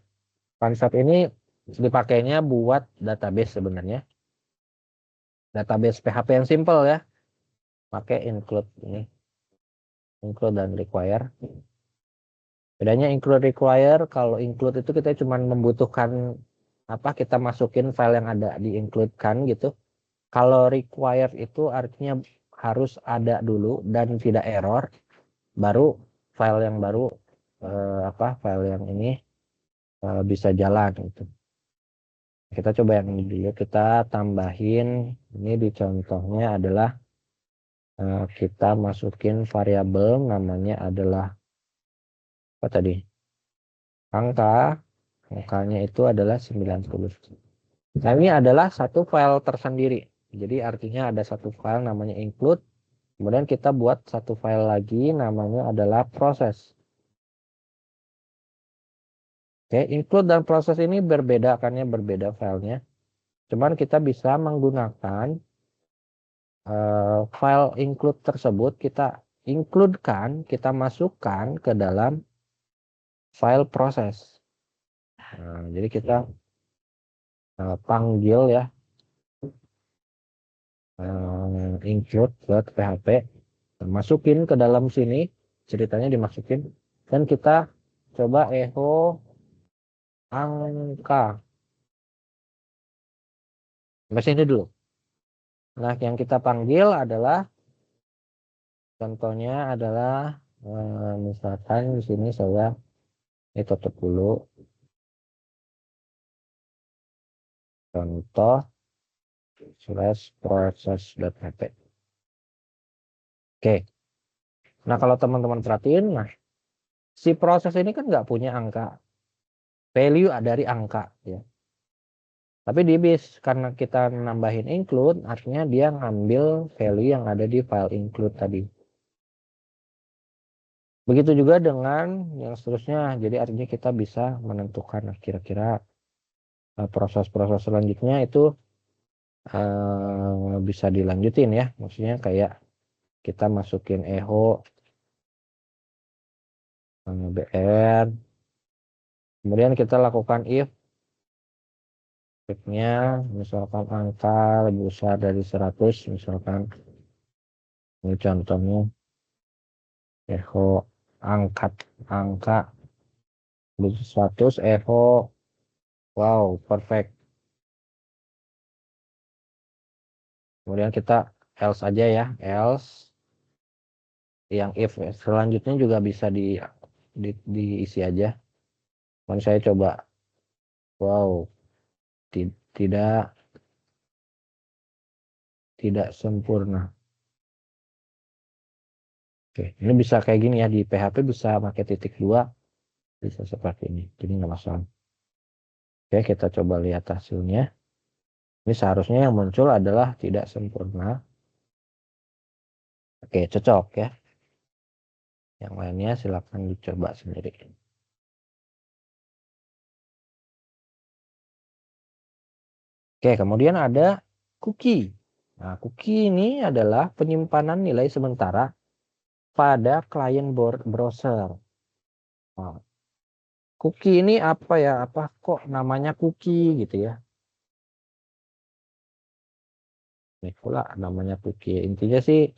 konsep ini dipakainya buat database sebenarnya. Database PHP yang simple ya. Pakai include ini. Include dan require. Bedanya include require, kalau include itu kita cuma membutuhkan apa, kita masukin file yang ada di include kan gitu. Kalau required itu artinya harus ada dulu dan tidak error, baru file yang baru file yang ini bisa jalan gitu. Kita coba yang ini dulu, kita tambahin ini di contohnya adalah kita masukin variabel namanya adalah apa tadi? Angkanya itu adalah 90. Nah, ini adalah satu file tersendiri. Jadi artinya ada satu file namanya include. Kemudian kita buat satu file lagi namanya adalah proses. Oke, include dan proses ini berbeda, karena berbeda filenya. Cuman kita bisa menggunakan file include tersebut, kita include-kan, kita masukkan ke dalam file proses. Nah, jadi kita panggil ya include.php, masukin ke dalam sini, ceritanya dimasukin, dan kita coba echo angka. Sampai sini dulu. Nah, yang kita panggil adalah, contohnya adalah misalkan di sini saya tutup dulu. Contoh /process.php. Oke. Nah, kalau teman-teman perhatiin, nah si proses ini kan nggak punya angka, value dari angka ya. Tapi di base, karena kita nambahin include, artinya dia ngambil value yang ada di file include tadi. Begitu juga dengan yang seterusnya. Jadi artinya kita bisa menentukan kira-kira proses-proses selanjutnya itu bisa dilanjutin ya. Maksudnya kayak kita masukin echo br, kemudian kita lakukan if-nya misalkan angka lebih besar dari 100, misalkan ini contohnya echo angka lebih 100, echo wow perfect. Kemudian kita else aja ya, else yang if selanjutnya juga bisa diisi aja. Dan saya coba, wow, tidak sempurna. Oke, ini bisa kayak gini ya, di PHP bisa pakai titik 2, bisa seperti ini, jadi nggak masalah. Oke, kita coba lihat hasilnya. Ini seharusnya yang muncul adalah tidak sempurna. Oke, cocok ya. Yang lainnya silakan dicoba sendiri. Oke, kemudian ada cookie. Nah, cookie ini adalah penyimpanan nilai sementara pada klien browser. Nah, cookie ini apa ya? Apa kok namanya cookie gitu ya? Ini pula namanya cookie. Intinya sih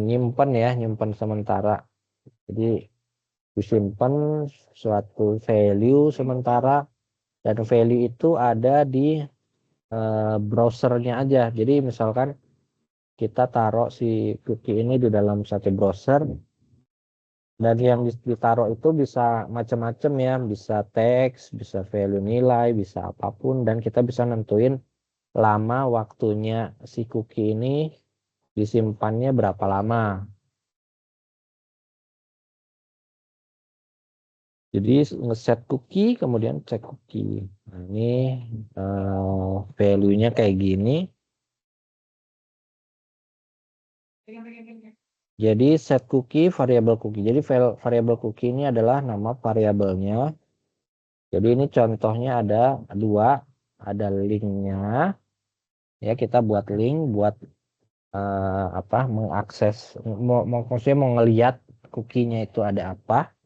nyimpen sementara. Jadi disimpan suatu value sementara, dan value itu ada di browsernya aja. Jadi misalkan kita taruh si cookie ini di dalam satu browser, dan yang ditaruh itu bisa macam-macam ya, bisa teks, bisa value nilai, bisa apapun, dan kita bisa nentuin lama waktunya si cookie ini disimpannya berapa lama. Jadi ngeset cookie, kemudian cek cookie. Nah, ini value-nya kayak gini. Jadi set cookie, variabel cookie. Jadi variabel cookie ini adalah nama variabelnya. Jadi ini contohnya ada 2, ada linknya, Ya, kita buat link buat mengakses, maksudnya mau ngelihat cookie-nya itu ada apa.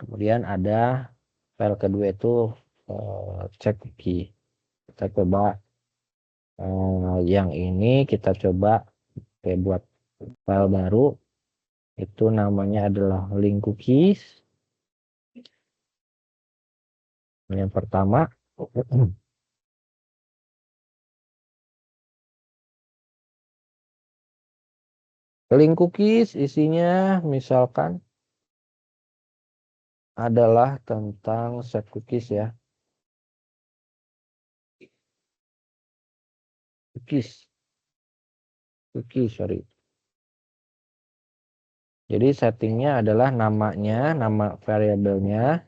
Kemudian ada file kedua itu cek cookie. Kita coba yang ini kita coba buat file baru, itu namanya adalah link cookies. Yang pertama, link cookies isinya misalkan adalah tentang set cookies ya. Cookies, sorry. Jadi settingnya adalah namanya, nama variabelnya,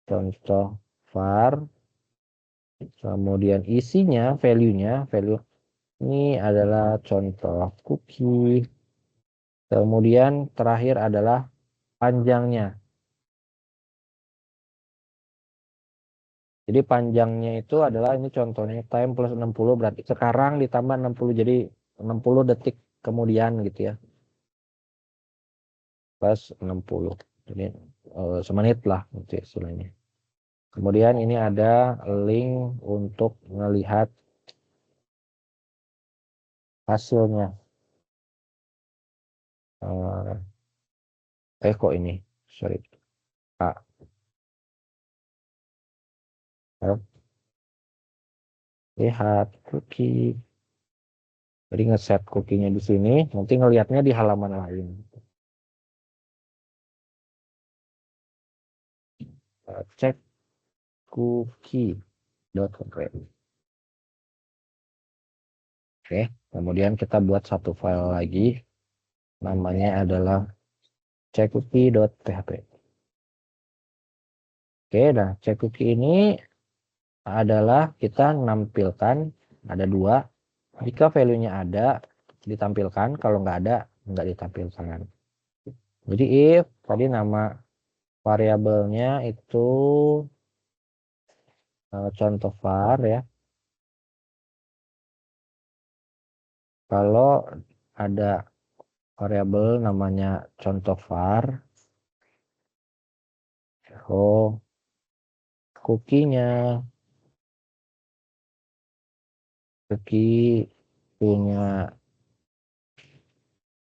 contoh var, kemudian isinya, value ini adalah contoh cookie, kemudian terakhir adalah panjangnya. Jadi panjangnya itu adalah, ini contohnya time plus 60, berarti sekarang ditambah 60, jadi 60 detik kemudian gitu ya. Plus 60. Jadi semenit lah gitu istilahnya. Kemudian ini ada link untuk melihat hasilnya. Kok ini, sorry. Lihat cookie. Jadi ngeset cookie-nya di sini, nanti ngelihatnya di halaman lain. Cek cookie.create. Oke, kemudian kita buat satu file lagi, namanya adalah checkcookie.php. Oke, nah checkcookie ini adalah kita nampilkan ada dua. Jika value-nya ada, ditampilkan. Kalau nggak ada, nggak ditampilkan. Jadi if tadi nama variabelnya itu contoh var ya. Kalau ada variabel namanya contoh var, oh cookie-nya, cookie punya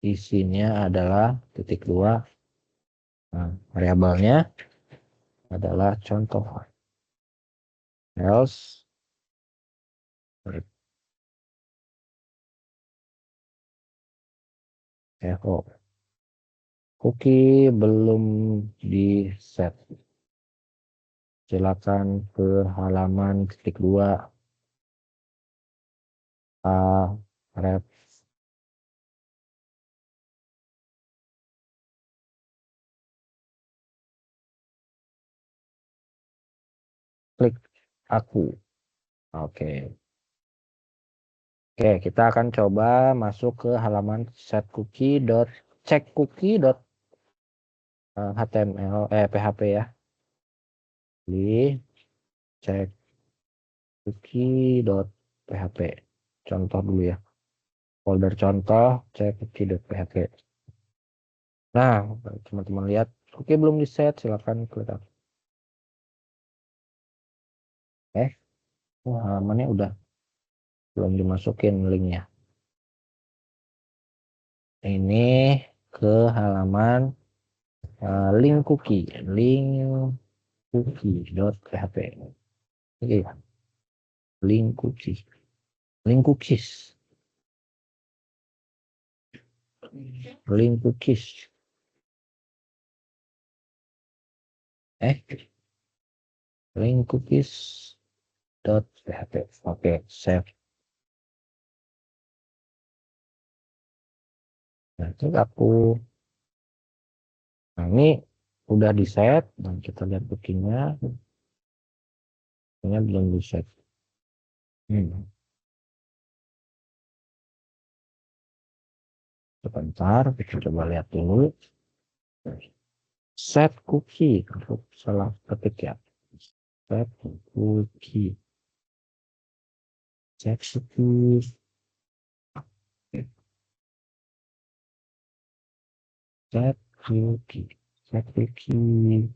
isinya adalah titik dua. Nah, variabelnya adalah contoh var. Else echo cookie belum di set. Silakan ke halaman titik dua ref. Klik aku. Oke. Oke, kita akan coba masuk ke halaman set cookie dot check cookie dot html php ya. Di check cookie dot php. Contoh dulu ya. Folder contoh check cookie dot php. Nah, teman-teman lihat cookie belum di set, silakan klik aku. Halamannya udah belum dimasukin linknya. Ini ke halaman link cookie.php. Oke, link cookies. Link cookies. Link cookies.php. Oke, save. Nah, itu aku. Nah, ini udah di set. Nah, kita lihat cookie-nya. Ini belum di set. Sebentar, kita coba lihat dulu. Set cookie. Salah ketik ya. Set cookie. Set cookie. Set cookie. Set cookie.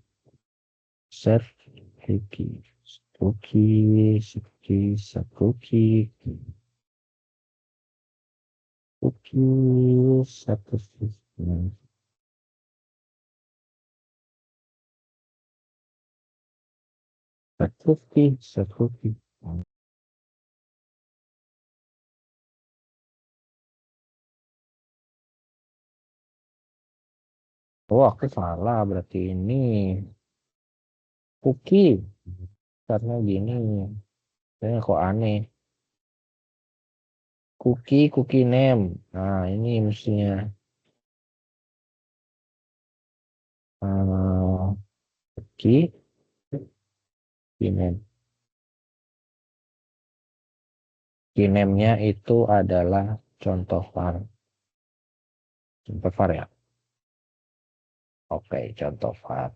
Set cookie. Cookie. Cookie. Set cookie. Cookie. Set cookie. Set cookie. Set cookie. Oh, aku salah berarti ini cookie. Karena gini, saya kok aneh. Cookie name. Nah, ini mestinya cookie name. Key name-nya itu adalah contoh var. Contoh var ya. Oke, contoh var.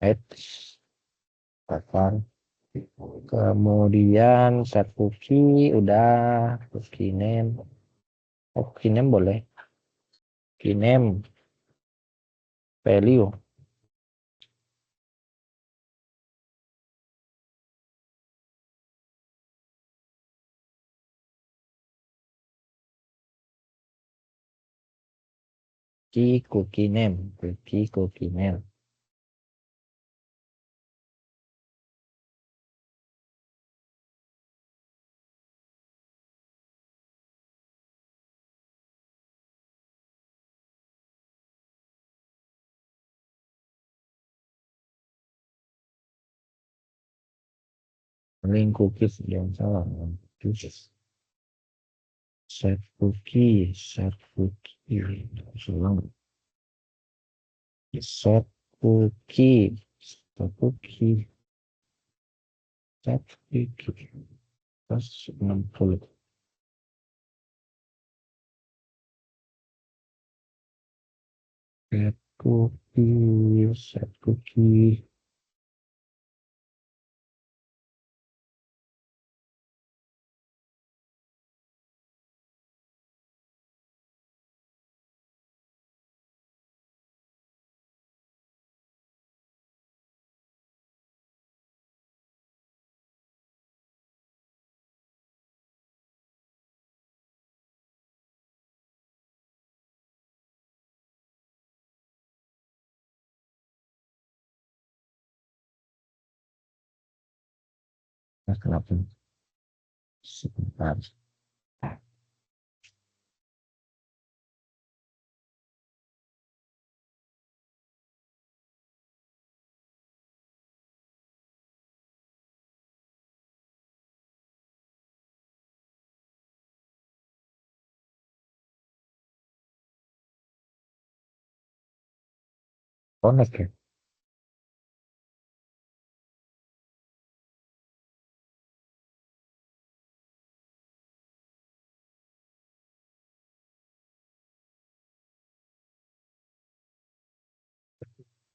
H var. Kemudian set cookie udah cookie name. Oh, cookie name boleh. Cookie name value. Cookie name. Cookie name. Link cookies yang salah. Cookies. Set cookie. Set cookie. Salah. Set cookie. Set cookie. Set cookie. Pas 60. Set cookie. Set cookie. Nah, kenapa? Sebentar. Connect ya?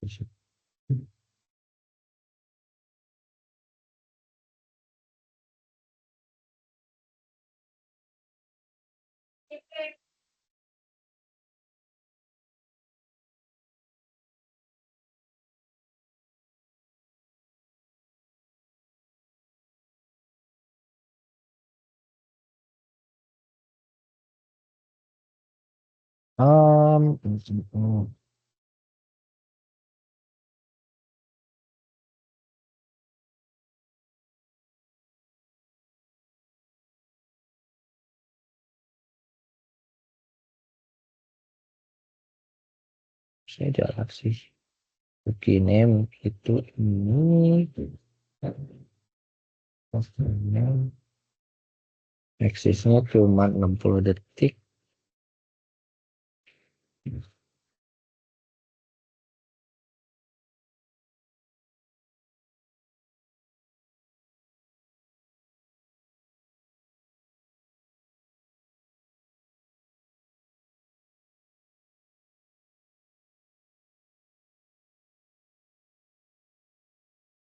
Bisa. Um, saya jalan sih. Cookie name itu ini. Name. Eksisnya cuma 60 detik.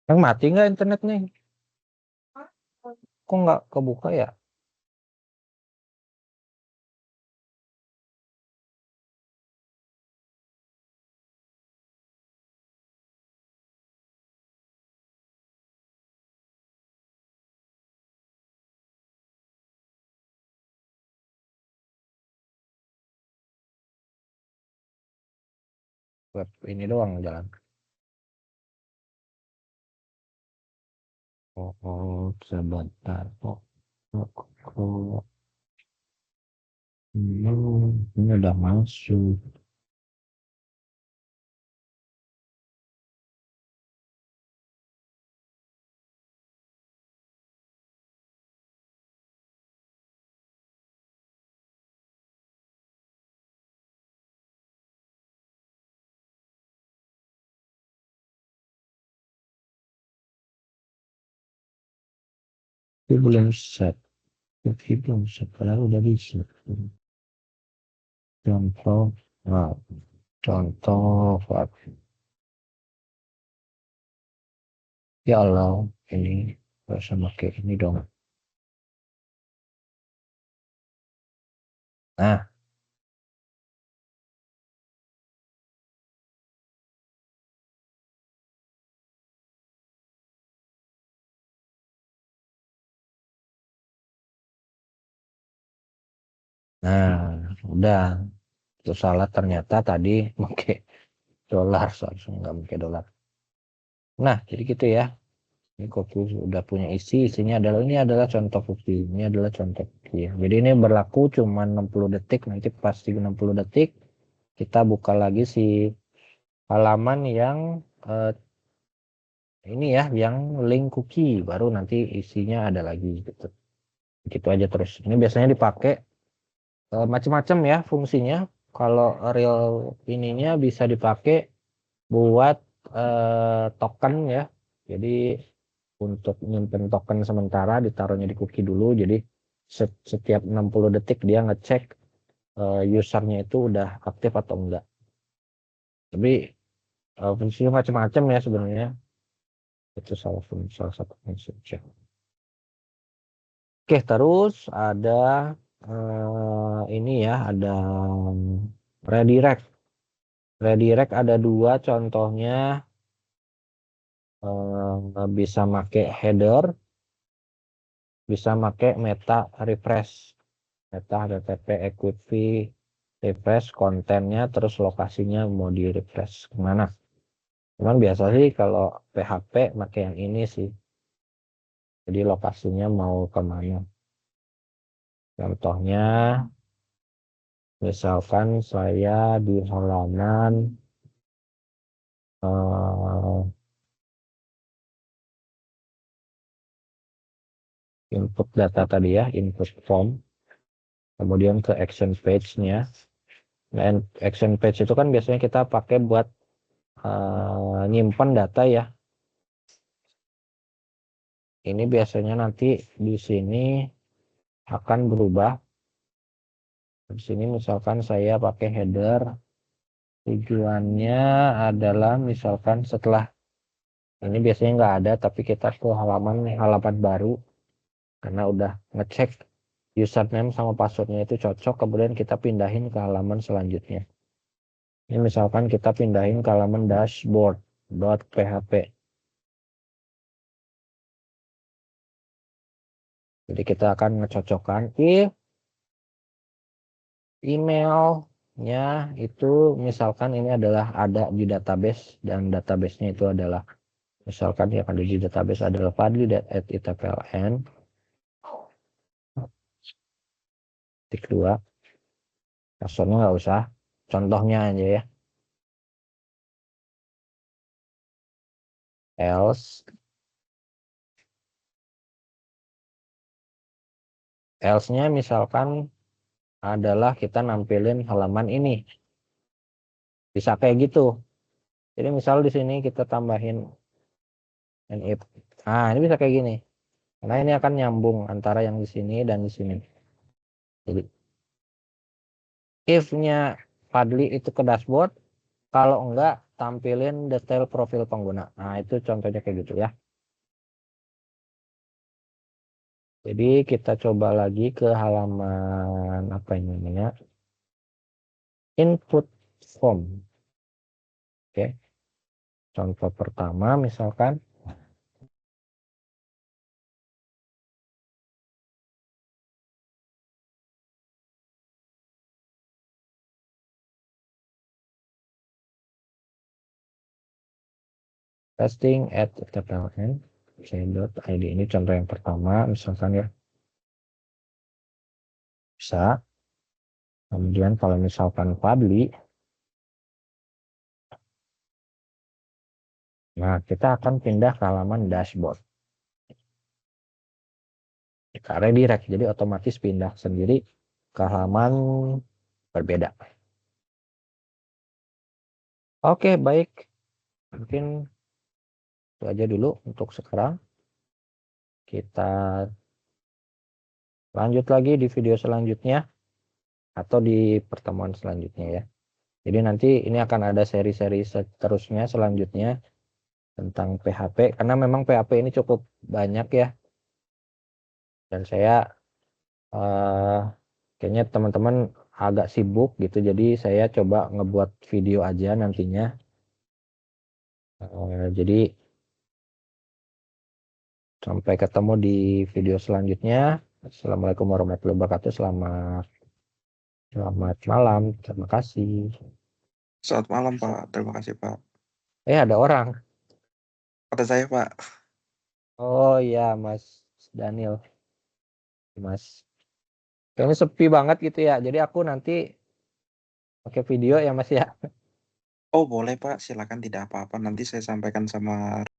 Yang mati nggak internetnya? Kok nggak kebuka ya? Web ini doang jalan. Sebentar. Ini udah masuk. Tapi belum set. Tapi belum set. Padahal udah bisa. Contoh. Nah, contoh. Ya Allah. Ini. Harus pakai ini dong. Nah. Nah. Udah. Itu salah ternyata tadi pakai dolar. Seharusnya nggak pakai dolar. Nah. Jadi gitu ya. Ini kopi udah punya isinya adalah ini adalah contoh kopi. Ini adalah contoh kopi. Jadi ini berlaku cuma 60 detik. Nanti pasti 60 detik kita buka lagi si halaman yang ini ya, yang link cookie. Baru nanti isinya ada lagi gitu. Gitu aja terus. Ini biasanya dipakai macam-macam ya fungsinya. Kalau real ininya bisa dipakai buat token ya. Jadi untuk nyimpen token sementara ditaruhnya di cookie dulu. Jadi setiap 60 detik dia ngecek usernya itu udah aktif atau enggak. Tapi fungsinya macam-macam ya sebenarnya. Itu salah satu fungsi. Oke, terus ada ini ya, ada redirect. Redirect ada dua contohnya, bisa make header, bisa make meta refresh. Meta HTTP equity refresh kontennya, terus lokasinya mau di refresh kemana. Cuman biasa sih kalau PHP make yang ini sih. Jadi lokasinya mau kemana. Contohnya, misalkan saya di halaman input data tadi ya, input form, kemudian ke action page-nya. Dan action page itu kan biasanya kita pakai buat nyimpan data ya. Ini biasanya nanti di sini akan berubah. Di sini misalkan saya pakai header, tujuannya adalah misalkan setelah ini biasanya nggak ada, tapi kita ke halaman baru karena udah ngecek username sama passwordnya itu cocok, kemudian kita pindahin ke halaman selanjutnya. Ini misalkan kita pindahin ke halaman dashboard.php. Jadi kita akan ngecocokkan if emailnya itu misalkan ini adalah ada di database dan databasenya itu adalah misalkan yang ada di database adalah fadli.itpln tik 2 passwordnya nggak usah, contohnya aja ya, else-nya misalkan adalah kita nampilin halaman ini, bisa kayak gitu. Jadi misal di sini kita tambahin if, nah ini bisa kayak gini, karena ini akan nyambung antara yang di sini dan di sini. Jadi if-nya Fadli itu ke dashboard, kalau enggak tampilin detail profil pengguna. Nah, itu contohnya kayak gitu ya. Jadi kita coba lagi ke halaman apa ini namanya? Input form. Oke. Contoh pertama misalkan testing at tln.id, ini contoh yang pertama misalkan ya. Bisa. Kemudian kalau misalkan public, nah kita akan pindah ke halaman dashboard. Kita redirect, jadi otomatis pindah sendiri ke halaman berbeda. Oke, baik. Mungkin itu aja dulu untuk sekarang. Kita lanjut lagi di video selanjutnya atau di pertemuan selanjutnya ya. Jadi nanti ini akan ada seri-seri seterusnya selanjutnya tentang PHP, karena memang PHP ini cukup banyak ya. Dan saya kayaknya teman-teman agak sibuk gitu, jadi saya coba ngebuat video aja nantinya. Jadi sampai ketemu di video selanjutnya. Assalamualaikum warahmatullahi wabarakatuh. Selamat malam. Terima kasih. Selamat malam, Pak. Terima kasih, Pak. Ada orang. Ada saya, Pak. Oh iya, Mas Daniel. Mas. Kayaknya sepi banget gitu ya. Jadi aku nanti pakai video ya, Mas ya. Oh, boleh, Pak. Silakan, tidak apa-apa. Nanti saya sampaikan sama